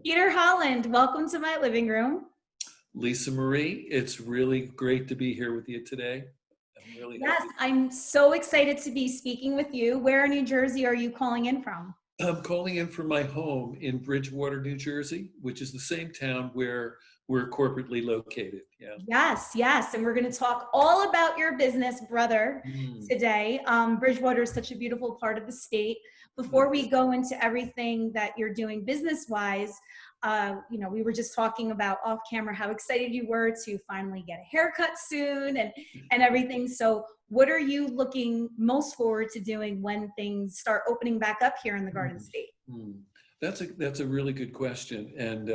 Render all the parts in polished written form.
Peter Holland, welcome to my living room. Lisa Marie, it's really great to be here with you today. I'm really Yes, happy. I'm so excited to be speaking with you. Where in New Jersey are you calling in from? I'm calling in from my home in Bridgewater, New Jersey, which is the same town where we're corporately located. Yeah. Yes, yes. And we're going to talk all about your business, brother, Mm, today. Bridgewater is such a beautiful part of the state. Before we nice. go into everything that you're doing business wise, we were just talking about off camera how excited you were to finally get a haircut soon and everything. So, what are you looking most forward to doing when things start opening back up here in the Garden Mm, State? mm. That's a really good question, and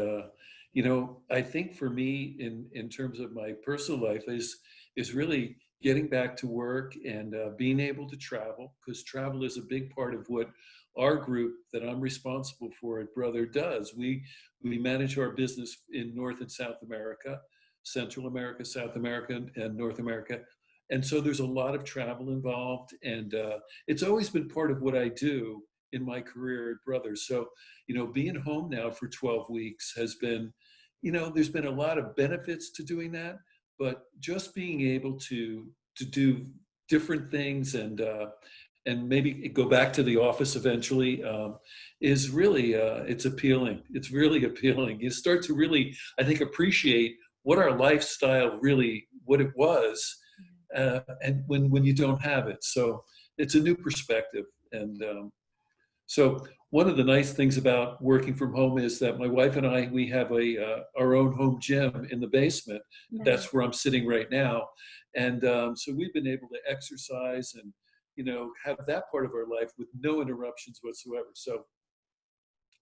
I think for me, in terms of my personal life, is really getting back to work and being able to travel, because travel is a big part of what our group that I'm responsible for at Brother does. We manage our business in North and South America, Central America, South America, and North America. And so there's a lot of travel involved, and it's always been part of what I do in my career at Brothers. So, being home now for 12 weeks has been, there's been a lot of benefits to doing that, but just being able to do different things and maybe go back to the office eventually is really it's appealing. It's really appealing. You start to really, I think, appreciate what our lifestyle really what it was, and when you don't have it. So it's a new perspective, and so one of the nice things about working from home is that my wife and I, we have our own home gym in the basement. Nice. That's where I'm sitting right now. And so we've been able to exercise and, have that part of our life with no interruptions whatsoever. So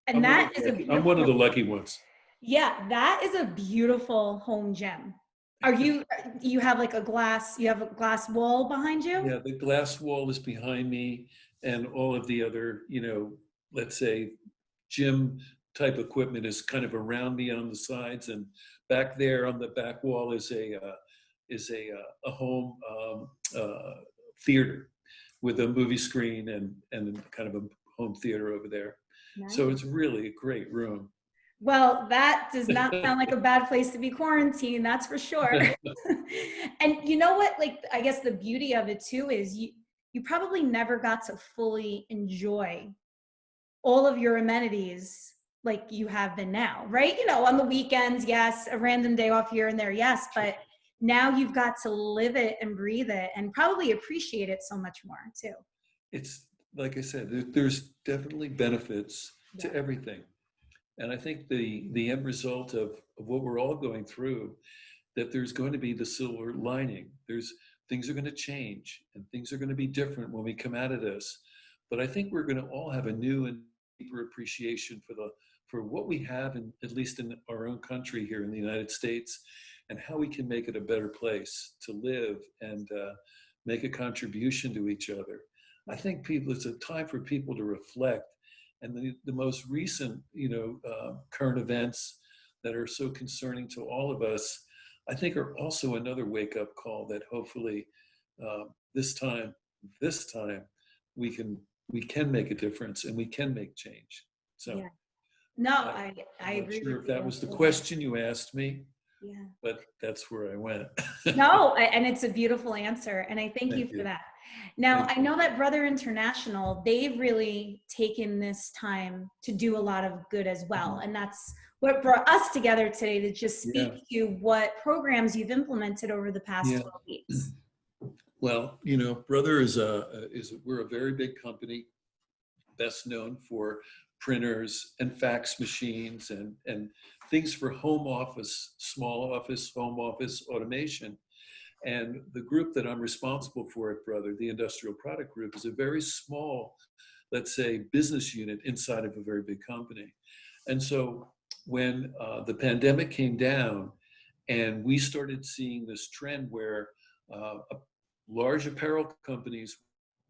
And that is a I'm one of beautiful. the lucky ones. Yeah, that is a beautiful home gym. Are you have like you have a glass wall behind you? Yeah, the glass wall is behind me and all of the other, let's say gym type equipment is kind of around me on the sides, and back there on the back wall is a home theater with a movie screen and kind of a home theater over there. So Nice. it's really a great room. Well, that does not sound like a bad place to be quarantined, that's for sure. And you know what? Like, I guess the beauty of it too is you probably never got to fully enjoy all of your amenities like you have been now, right? On the weekends, yes, a random day off here and there, yes, but now you've got to live it and breathe it and probably appreciate it so much more too. It's like I said, there's definitely benefits to Yeah. everything. And I think the end result of what we're all going through, that there's going to be the silver lining. There's things are going to change and things are going to be different when we come out of this. But I think we're going to all have a new and deeper appreciation for what we have, in, at least in our own country here in the United States, and how we can make it a better place to live and make a contribution to each other. I think it's a time for people to reflect, and the most recent, current events that are so concerning to all of us, I think are also another wake-up call that hopefully uh, this time, this time, we can we can make a difference and we can make change. So Yeah. No, I, I I'm not agree with sure if you that was the absolutely. question you asked me, Yeah. but that's where I went. No, and it's a beautiful answer, and I thank you Thank for you. that. Now, Thank I you. know that Brother International, they've really taken this time to do a lot of good as well, Mhm. and that's what brought us together today to just Yeah. speak to what programs you've implemented over the past Yeah. 12 weeks. Well, Brother we're a very big company, best known for printers and fax machines and things for home office, small office, home office automation. And the group that I'm responsible for at Brother, the Industrial Product Group, is a very small, let's say, business unit inside of a very big company. And so when the pandemic came down and we started seeing this trend where large apparel companies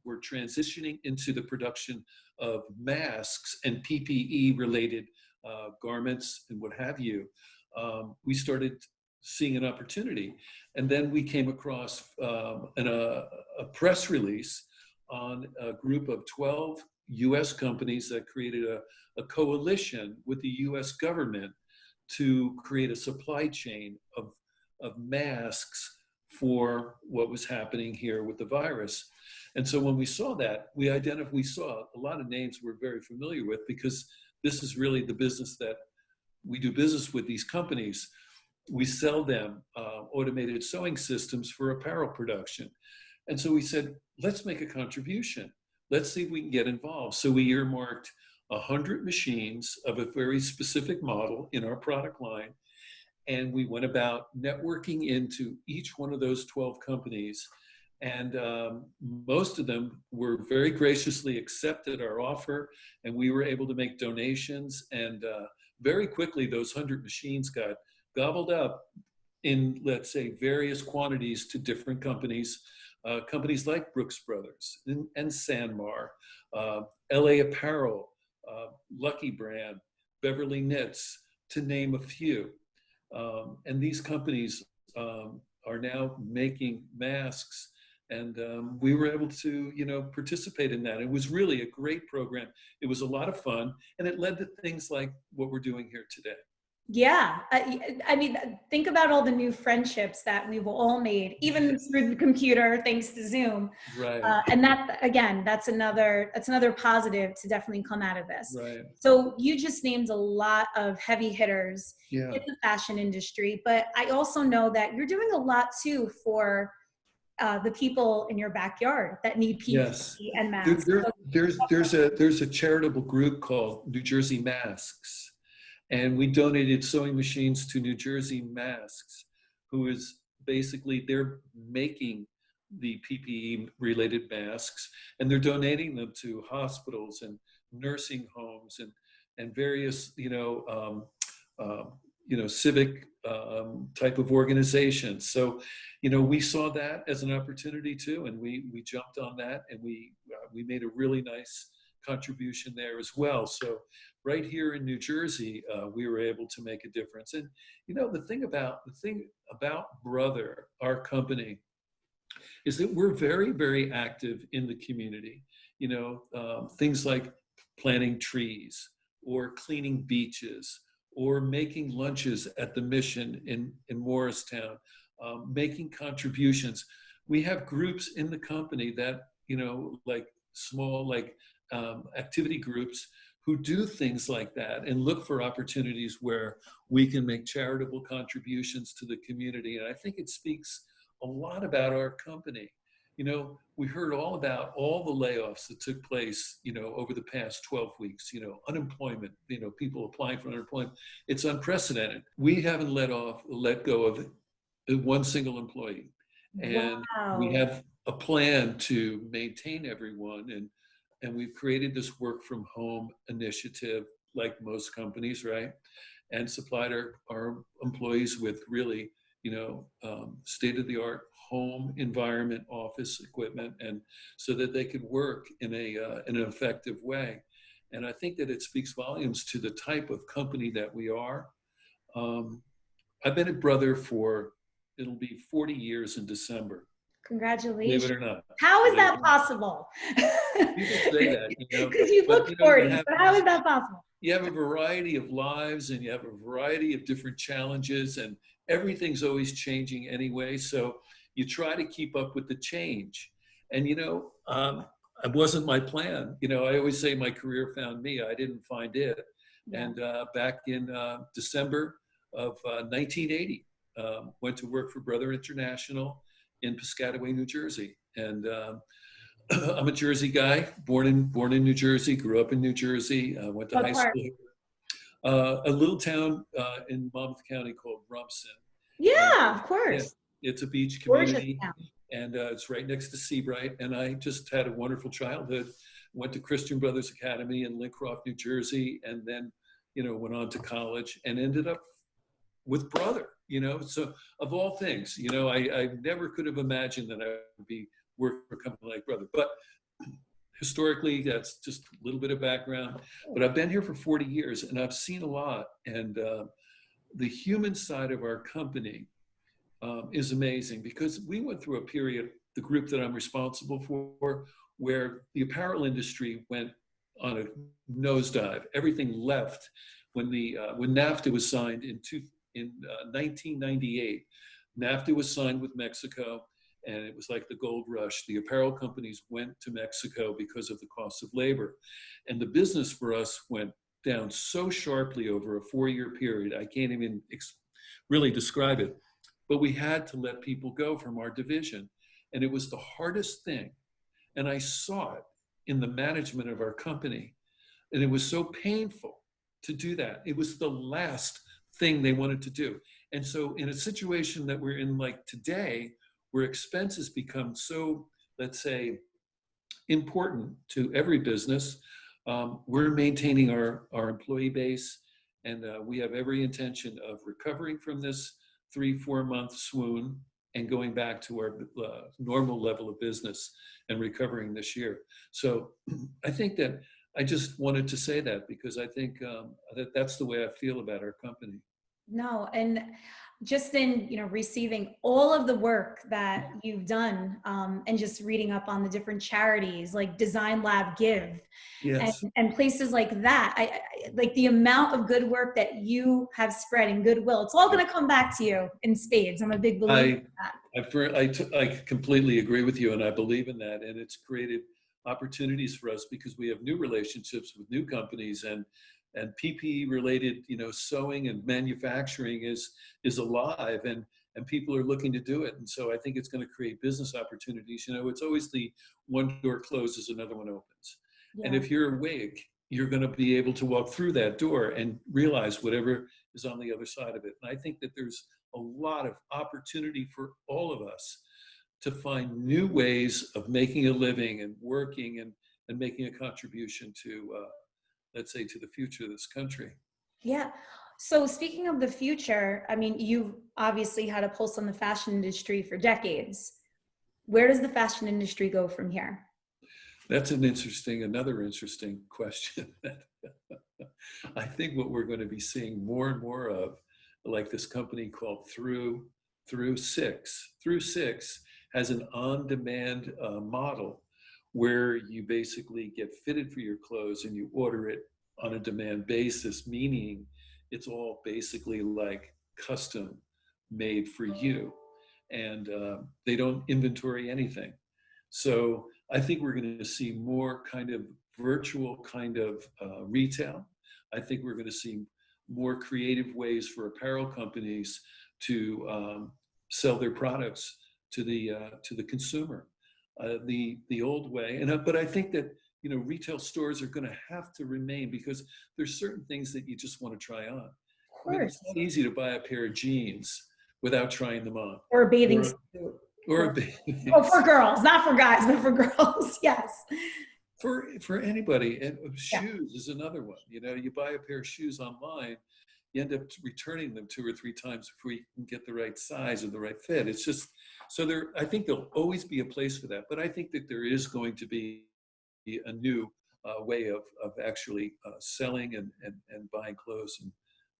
were transitioning into the production of masks and PPE related garments and what have you, we started seeing an opportunity. And then we came across a press release on a group of 12 US companies that created a coalition with the US government to create a supply chain of masks for what was happening here with the virus. And so when we saw that, we saw a lot of names we're very familiar with, because this is really the business that we do business with these companies. We sell them automated sewing systems for apparel production. And so we said, let's make a contribution. Let's see if we can get involved. So we earmarked 100 machines of a very specific model in our product line. And we went about networking into each one of those 12 companies. And most of them were very graciously accepted our offer, and we were able to make donations. And very quickly, those 100 machines got gobbled up in, let's say, various quantities to different companies, companies like Brooks Brothers and Sanmar, LA Apparel, Lucky Brand, Beverly Knits, to name a few. And these companies are now making masks, and we were able to, participate in that. It was really a great program. It was a lot of fun, and it led to things like what we're doing here today. Yeah. I mean, think about all the new friendships that we've all made, even through the computer, thanks to Zoom. Right. And that, again, that's another positive to definitely come out of this. Right. So you just named a lot of heavy hitters Yeah. in the fashion industry, but I also know that you're doing a lot too for the people in your backyard that need PPE Yes. and masks. There's a charitable group called New Jersey Masks. And we donated sewing machines to New Jersey Masks, who is basically, they're making the PPE related masks, and they're donating them to hospitals and nursing homes and various, civic type of organizations. So, we saw that as an opportunity too, and we jumped on that, and we made a really nice contribution there as well. So right here in New Jersey, we were able to make a difference. And the thing about Brother, our company, is that we're very, very active in the community. Things like planting trees, or cleaning beaches, or making lunches at the Mission in Morristown, making contributions. We have groups in the company that, like small, activity groups who do things like that and look for opportunities where we can make charitable contributions to the community. And I think it speaks a lot about our company. We heard all about all the layoffs that took place, over the past 12 weeks, unemployment, people applying for unemployment. It's unprecedented. We haven't let go of one single employee. And wow. We have a plan to maintain everyone. And we've created this work from home initiative, like most companies, right? And supplied our employees with really, state-of-the-art home environment, office equipment, and so that they could work in an effective way. And I think that it speaks volumes to the type of company that we are. I've been at Brother it'll be 40 years in December. Congratulations. Believe it or not. How is that possible? People say that, Because you look 40, but how is that possible? You have a variety of lives, and you have a variety of different challenges, and everything's always changing anyway. So you try to keep up with the change. And, it wasn't my plan. I always say my career found me. I didn't find it. Yeah. And back in December of 1980, went to work for Brother International in Piscataway, New Jersey. And I'm a Jersey guy, born in New Jersey, grew up in New Jersey, went to high school. A little town in Monmouth County called Rumson. Yeah, of course. Yeah, it's a beach community, and it's right next to Seabright. And I just had a wonderful childhood. Went to Christian Brothers Academy in Lincroft, New Jersey, and then, went on to college and ended up with Brother. So of all things, I never could have imagined that I would be working for a company like Brother. But historically, that's just a little bit of background. But I've been here for 40 years, and I've seen a lot. And the human side of our company is amazing, because we went through a period, the group that I'm responsible for, where the apparel industry went on a nosedive. Everything left when NAFTA was signed in 1998. NAFTA was signed with Mexico, and it was like the gold rush. The apparel companies went to Mexico because of the cost of labor, and the business for us went down so sharply over a 4-year period. I can't even really describe it, but we had to let people go from our division, and it was the hardest thing. And I saw it in the management of our company, and it was so painful to do that. It was the last thing they wanted to do. And so in a situation that we're in like today, where expenses become so, let's say, important to every business, we're maintaining our employee base, and we have every intention of recovering from this 3-4 month swoon and going back to our normal level of business and recovering this year. So I think that I just wanted to say that because I think that that's the way I feel about our company. No, and just in, receiving all of the work that you've done, and just reading up on the different charities like Design Lab Give, Yes. and places like that, I like the amount of good work that you have spread and goodwill. It's all going to come back to you in spades. I'm a big believer in that. I completely agree with you, and I believe in that. And it's created opportunities for us because we have new relationships with new companies, and PPE related, sewing and manufacturing is alive, and people are looking to do it. And so I think it's going to create business opportunities. It's always the one door closes, another one opens. Yeah. And if you're awake, you're going to be able to walk through that door and realize whatever is on the other side of it. And I think that there's a lot of opportunity for all of us to find new ways of making a living and working and making a contribution to, let's say, to the future of this country. Yeah. So speaking of the future, I mean, you've obviously had a pulse on the fashion industry for decades. Where does the fashion industry go from here? That's another interesting question. I think what we're going to be seeing more and more of, like this company called Through Six. Through Six has an on-demand model where you basically get fitted for your clothes and you order it on a demand basis, meaning it's all basically like custom made for you, and they don't inventory anything. So I think we're going to see more kind of virtual kind of retail. I think we're going to see more creative ways for apparel companies to sell their products to the consumer. The old way, but I think that retail stores are going to have to remain because there's certain things that you just want to try on. Of I mean, course. it's not easy to buy a pair of jeans without trying them on. Or a bathing suit. Or a bathing Oh, for girls, not for guys, but for girls. Yes. For anybody. And Yeah. shoes is another one. You buy a pair of shoes online, you end up returning them 2 or 3 times before you can get the right size or the right fit. It's just, so I think there'll always be a place for that. But I think that there is going to be a new way of actually selling and buying clothes and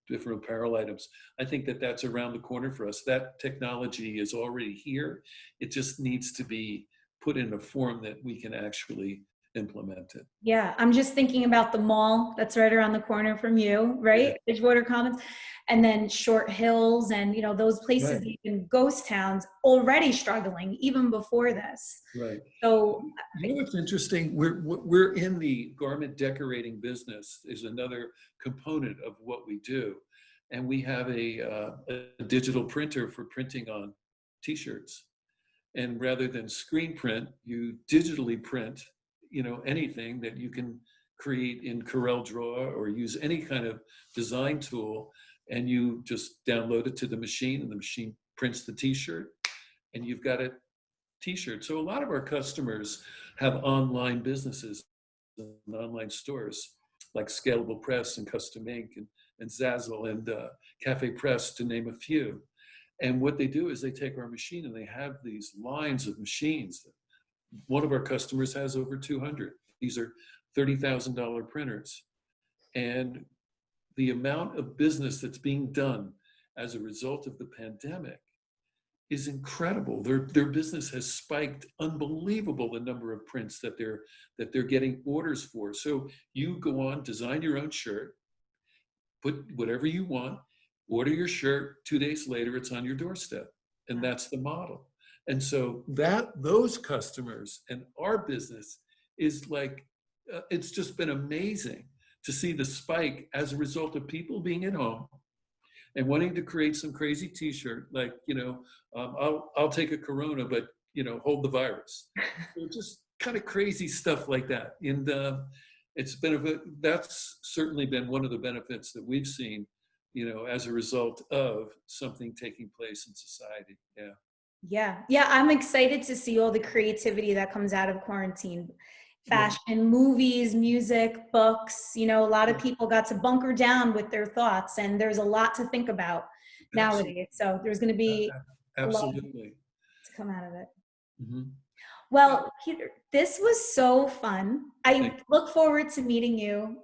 different apparel items. I think that that's around the corner for us. That technology is already here. It just needs to be put in a form that we can actually implement it. Yeah, I'm just thinking about the mall that's right around the corner from you, right? Yeah. Bridgewater Commons, and then Short Hills, and those places, Right. even ghost towns, already struggling even before this. Right. So What's interesting? We're in the garment decorating business. Is another component of what we do, and we have a digital printer for printing on T-shirts. And rather than screen print, you digitally print, anything that you can create in CorelDRAW or use any kind of design tool, and you just download it to the machine, and the machine prints the T-shirt, and you've got a T-shirt. So a lot of our customers have online businesses and online stores like Scalable Press and Custom Ink and Zazzle and Cafe Press, to name a few. And what they do is they take our machine and they have these lines of machines. One of our customers has over 200. These are $30,000 printers. And the amount of business that's being done as a result of the pandemic is incredible. Their business has spiked unbelievable the number of prints that they're getting orders for. So you go on, design your own shirt, put whatever you want, order your shirt, 2 days later, it's on your doorstep. And that's the model. And so those customers and our business is like, it's just been amazing to see the spike as a result of people being at home and wanting to create some crazy t-shirt, like, I'll take a Corona, but, hold the virus. So just kind of crazy stuff like that. And that's certainly been one of the benefits that we've seen, as a result of something taking place in society. Yeah. Yeah. Yeah. I'm excited to see all the creativity that comes out of quarantine. Yeah. Fashion, movies, music, books. A lot of people got to bunker down with their thoughts, and there's a lot to think about nowadays. So there's going to be a lot Absolutely. to come out of it. Mm-hmm. Well, Peter, this was so fun. I look forward to meeting you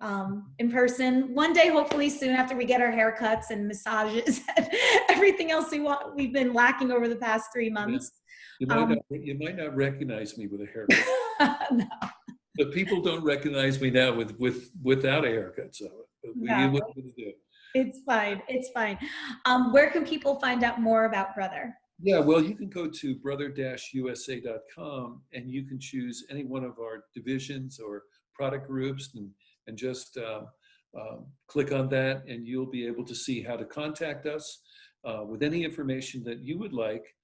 in person one day, hopefully soon, after we get our haircuts and massages and everything else we've been lacking over the past 3 months. Yeah. You might not recognize me with a haircut. No. But people don't recognize me now without a haircut. So No. what are you gonna do? It's fine. It's fine. Where can people find out more about Brother? Yeah, well, you can go to brother-usa.com and you can choose any one of our divisions or product groups and just click on that, and you'll be able to see how to contact us with any information that you would like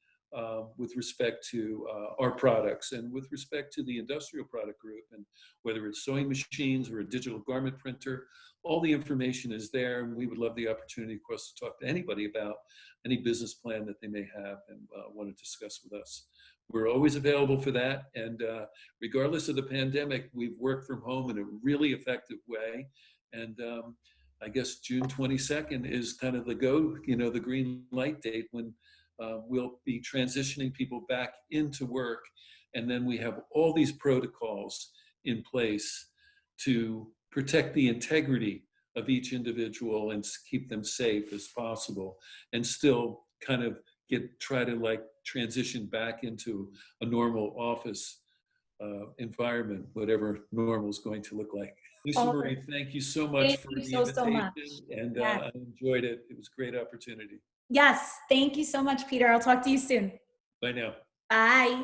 with respect to our products and with respect to the industrial product group, and whether it's sewing machines or a digital garment printer. All the information is there, and we would love the opportunity, of course, to talk to anybody about any business plan that they may have and want to discuss with us. We're always available for that, and regardless of the pandemic, we've worked from home in a really effective way. And I guess June 22nd is kind of the the green light date when we'll be transitioning people back into work. And then we have all these protocols in place to protect the integrity of each individual and keep them safe as possible, and still kind of try to transition back into a normal office environment, whatever normal is going to look like. Lisa Marie, thank you so much for the so much. invitation, and Yes. I enjoyed it. It was a great opportunity. Yes. Thank you so much, Peter. I'll talk to you soon. Bye now. Bye.